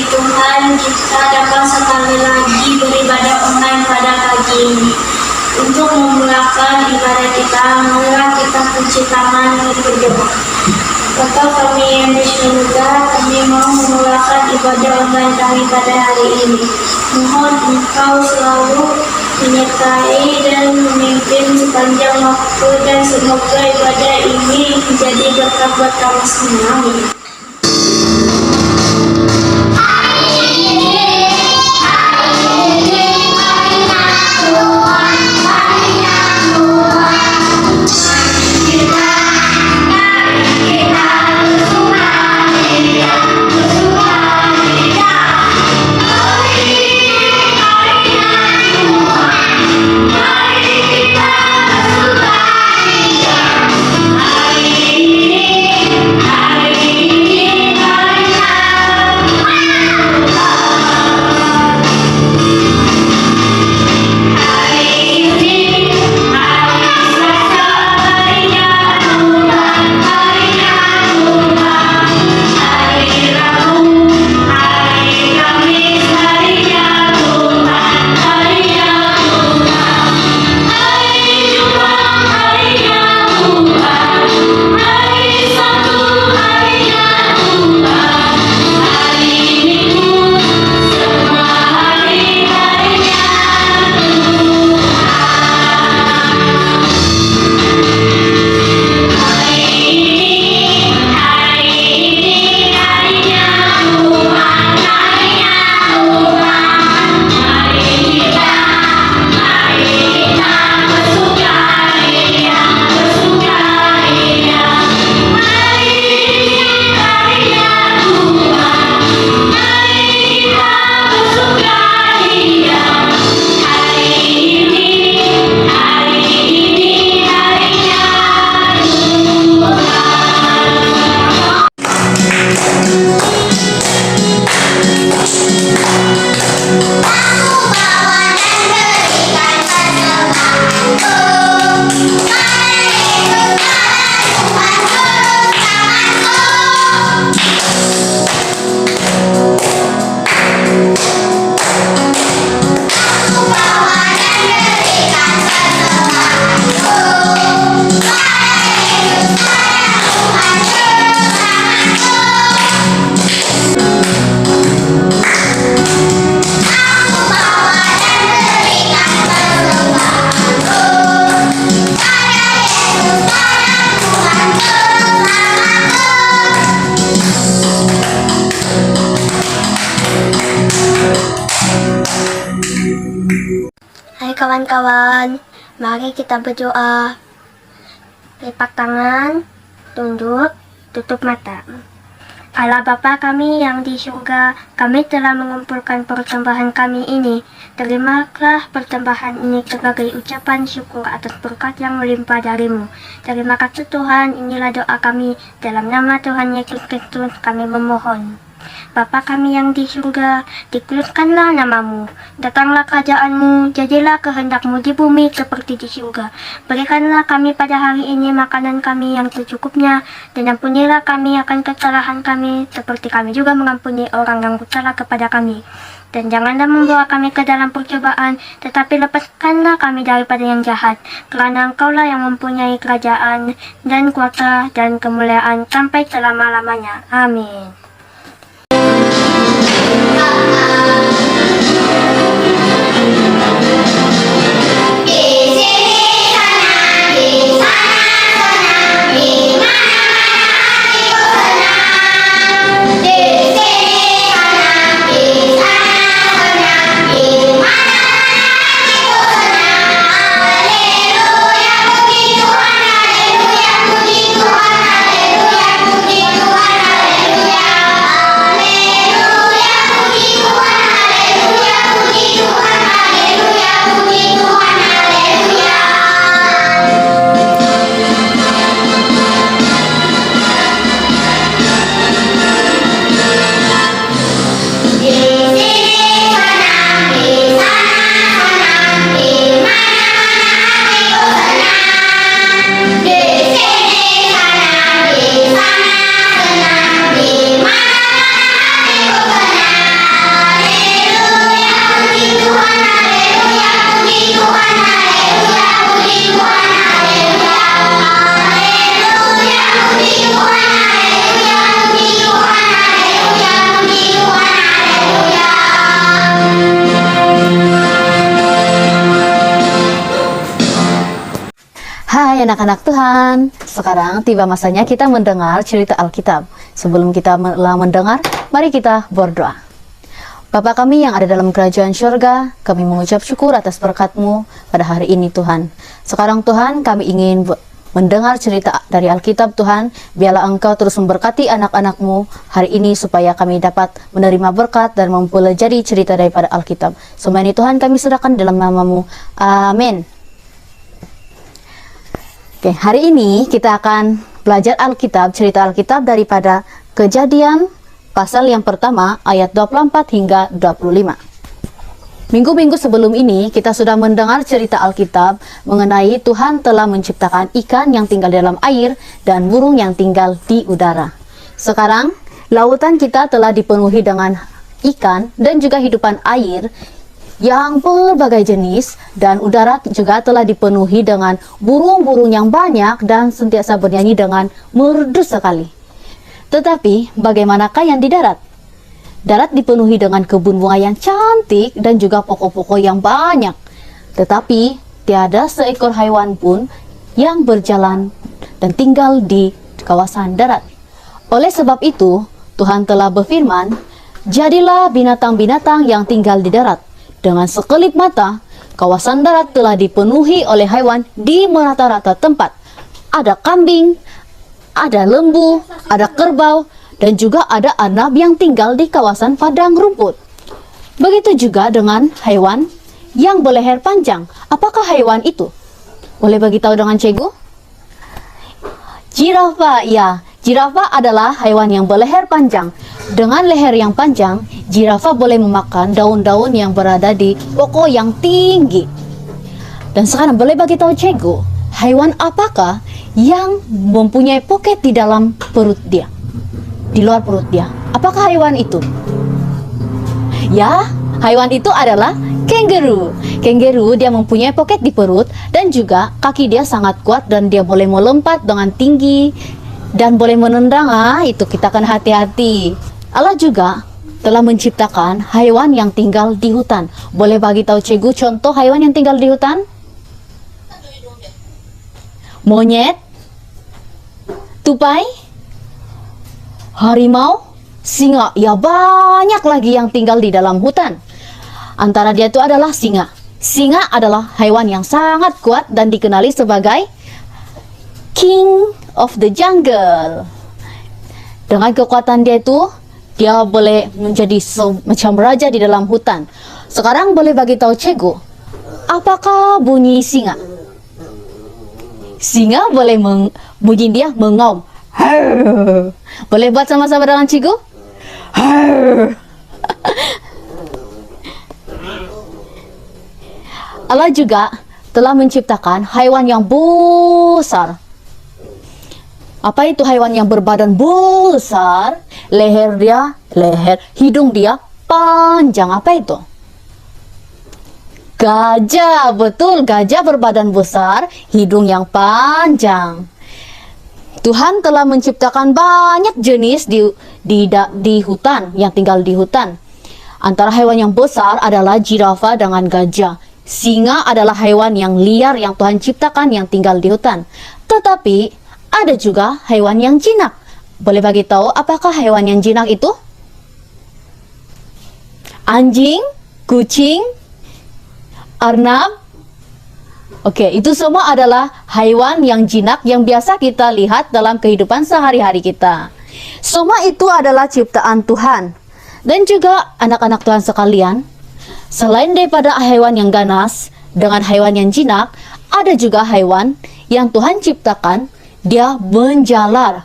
Tuhan, kita dapat sekali lagi beribadah online pada pagi ini. Untuk memulakan ibadah kita, marilah kita cuci tangan dan berdoa. Bapa kami yang di surga, kami mau memulakan ibadah online kami pada hari ini. Mohon Engkau selalu menyertai dan memimpin sepanjang waktu, dan semoga ibadah ini menjadi berkat buat kami semua. Amin. Hai kawan-kawan, mari kita berdoa. Lipat tangan, tunduk, tutup mata. Allah Bapa kami yang di surga, kami telah mengumpulkan persembahan kami ini. Terimalah persembahan ini sebagai ucapan syukur atas berkat yang melimpah darimu. Terima kasih Tuhan, inilah doa kami. Dalam nama Tuhan Yesus Kristus kami memohon. Bapa kami yang di surga, dikuduskanlah namamu. Datanglah kerajaanmu, jadilah kehendakmu di bumi seperti di surga. Berikanlah kami pada hari ini makanan kami yang secukupnya, dan ampunilah kami akan kesalahan kami, seperti kami juga mengampuni orang yang bersalah kepada kami. Dan janganlah membawa kami ke dalam percobaan, tetapi lepaskanlah kami daripada yang jahat. Kerana Engkaulah yang mempunyai kerajaan, dan kuasa, dan kemuliaan sampai selama-lamanya. Amin. Haleluya, puji Tuhan, haleluya, puji Tuhan, haleluya. anak-anak Tuhan, sekarang tiba masanya kita mendengar cerita Alkitab. Sebelum kita mendengar, mari kita berdoa. Bapa kami yang ada dalam kerajaan syurga, kami mengucap syukur atas berkat-Mu pada hari ini Tuhan. Sekarang Tuhan, kami ingin mendengar cerita dari Alkitab Tuhan. Biarlah Engkau terus memberkati anak-anak-Mu hari ini supaya kami dapat menerima berkat dan mempelajari cerita daripada Alkitab. Semua ini Tuhan kami serahkan dalam nama-Mu. Amin. Oke, hari ini kita akan belajar Alkitab, cerita Alkitab daripada Kejadian pasal yang pertama ayat 24 hingga 25. Minggu-minggu sebelum ini kita sudah mendengar cerita Alkitab mengenai Tuhan telah menciptakan ikan yang tinggal dalam air dan burung yang tinggal di udara. Sekarang, lautan kita telah dipenuhi dengan ikan dan juga hidupan air yang berbagai jenis, dan udara juga telah dipenuhi dengan burung-burung yang banyak dan sentiasa bernyanyi dengan merdu sekali. Tetapi bagaimanakah yang di darat? Darat dipenuhi dengan kebun bunga yang cantik dan juga pokok-pokok yang banyak. Tetapi tiada seekor haiwan pun yang berjalan dan tinggal di kawasan darat. Oleh sebab itu, Tuhan telah berfirman, "Jadilah binatang-binatang yang tinggal di darat." Dengan sekelip mata, kawasan darat telah dipenuhi oleh haiwan di merata-rata tempat. Ada kambing, ada lembu, ada kerbau, dan juga ada arnab yang tinggal di kawasan padang rumput. Begitu juga dengan haiwan yang berleher panjang. Apakah haiwan itu? Boleh bagi tahu dengan cikgu? Zirafa, ya. Zirafa adalah haiwan yang berleher panjang. Dengan leher yang panjang, zirafa boleh memakan daun-daun yang berada di pokok yang tinggi. Dan sekarang boleh bagi tahu cikgu, haiwan apakah yang mempunyai poket di dalam perut dia? Di luar perut dia. Apakah haiwan itu? Ya, haiwan itu adalah kangaroo. Kangaroo dia mempunyai poket di perut dan juga kaki dia sangat kuat dan dia boleh melompat dengan tinggi dan boleh menendang. Itu kita akan hati-hati. Allah juga telah menciptakan haiwan yang tinggal di hutan. Boleh bagi tahu cikgu contoh haiwan yang tinggal di hutan? Monyet, tupai, harimau, singa. Ya, banyak lagi yang tinggal di dalam hutan. Antara dia itu adalah singa. Singa adalah haiwan yang sangat kuat dan dikenali sebagai King of the Jungle. Dengan kekuatan dia itu, dia boleh menjadi macam raja di dalam hutan. Sekarang boleh bagi tahu cikgu, apakah bunyi singa? Singa boleh bunyi dia mengaum. Boleh buat sama-sama dengan cikgu? Allah juga telah menciptakan haiwan yang besar. Apa itu haiwan yang berbadan besar? Hidung dia panjang. Apa itu? Gajah, betul. Gajah berbadan besar, hidung yang panjang. Tuhan telah menciptakan banyak jenis di hutan, yang tinggal di hutan. Antara hewan yang besar adalah zirafa dengan gajah. Singa adalah hewan yang liar yang Tuhan ciptakan yang tinggal di hutan. Tetapi ada juga hewan yang jinak. Boleh bagi tahu apakah hewan yang jinak itu? Anjing, kucing, arnab. Oke, itu semua adalah hewan yang jinak yang biasa kita lihat dalam kehidupan sehari-hari kita. Semua itu adalah ciptaan Tuhan. Dan juga anak-anak Tuhan sekalian, selain daripada hewan yang ganas dengan hewan yang jinak, ada juga hewan yang Tuhan ciptakan, dia menjalar.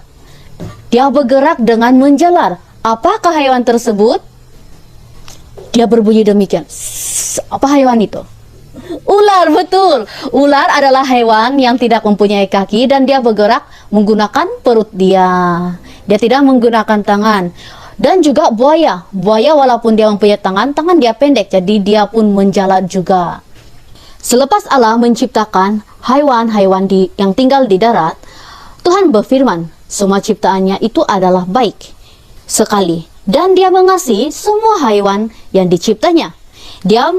Dia bergerak dengan menjalar. Apakah hewan tersebut? Dia berbunyi demikian. Apa hewan itu? Ular, betul. Ular adalah hewan yang tidak mempunyai kaki dan dia bergerak menggunakan perut dia. Dia tidak menggunakan tangan. Dan juga buaya. Buaya walaupun dia mempunyai tangan, tangan dia pendek. Jadi dia pun menjalar juga. Selepas Allah menciptakan haiwan-haiwan yang tinggal di darat, Tuhan berfirman, semua ciptaannya itu adalah baik sekali. Dan dia mengasihi semua haiwan yang diciptanya. Dia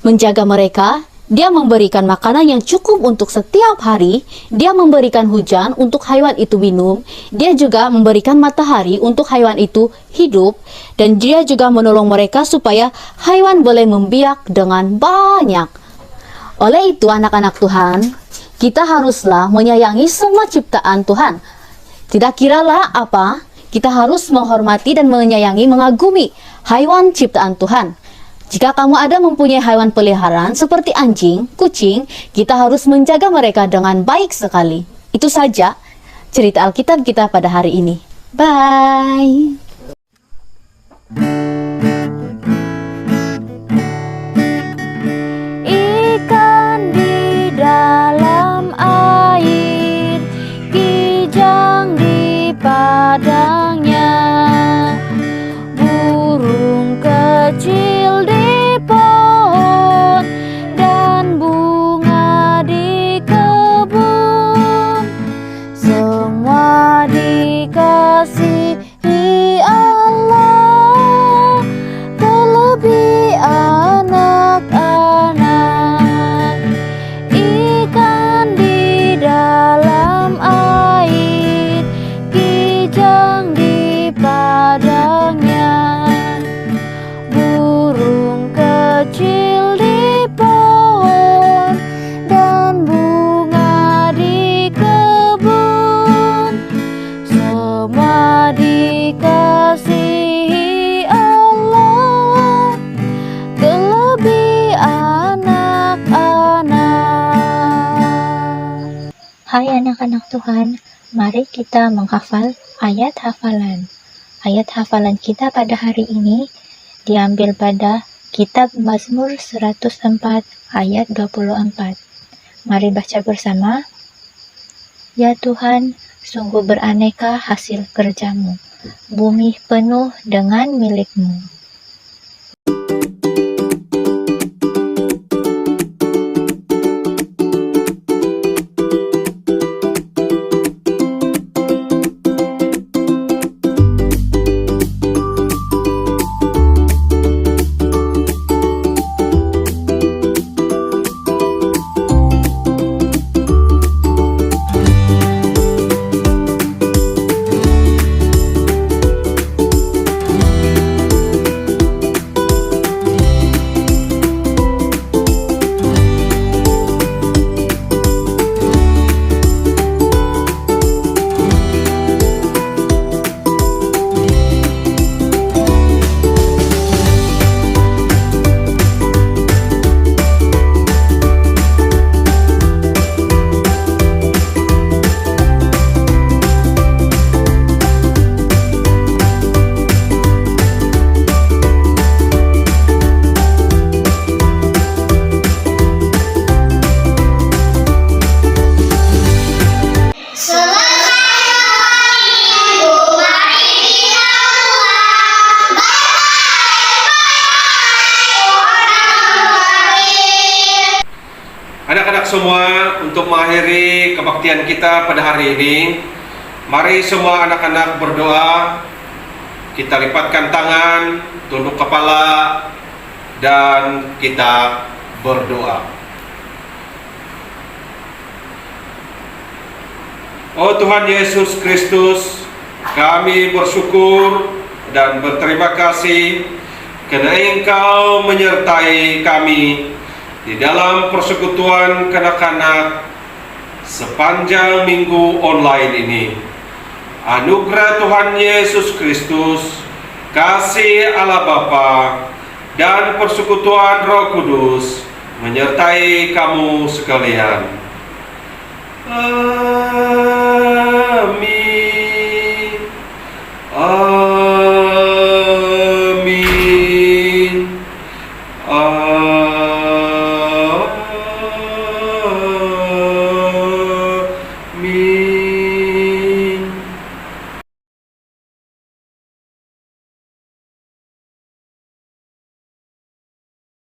menjaga mereka Dia memberikan makanan yang cukup untuk setiap hari. Dia memberikan hujan untuk hewan itu minum. Dia juga memberikan matahari untuk hewan itu hidup. Dan dia juga menolong mereka supaya hewan boleh membiak dengan banyak. Oleh itu anak-anak Tuhan, kita haruslah menyayangi semua ciptaan Tuhan. Tidak kiralah apa, kita harus menghormati dan menyayangi, mengagumi hewan ciptaan Tuhan. Jika kamu ada mempunyai hewan peliharaan seperti anjing, kucing, kita harus menjaga mereka dengan baik sekali. Itu saja cerita Alkitab kita pada hari ini. Bye! Ikan di dalam air, kijang di padangnya, burung kecil di pohon, dan bunga di kebun, semua dikasihi Allah, terlebih anak-anak. Ikan di dalam air, kijang di padangnya, burung kecil di pohon, dan bunga di kebun, semua dikasihi Allah, terlebih anak-anak. Hai anak-anak Tuhan, mari kita menghafal ayat hafalan. Ayat hafalan kita pada hari ini diambil pada Kitab Mazmur 104 ayat 24. Mari baca bersama. Ya Tuhan, sungguh beraneka hasil kerjamu, bumi penuh dengan milik-Mu. Anak-anak semua, untuk mengakhiri kebaktian kita pada hari ini, mari semua anak-anak berdoa. Kita lipatkan tangan, tunduk kepala, dan kita berdoa. Oh Tuhan Yesus Kristus, kami bersyukur dan berterima kasih karena Engkau menyertai kami di dalam persekutuan kanak-kanak sepanjang minggu online ini. Anugerah Tuhan Yesus Kristus, kasih Allah Bapa, dan persekutuan Roh Kudus menyertai kamu sekalian. Amin.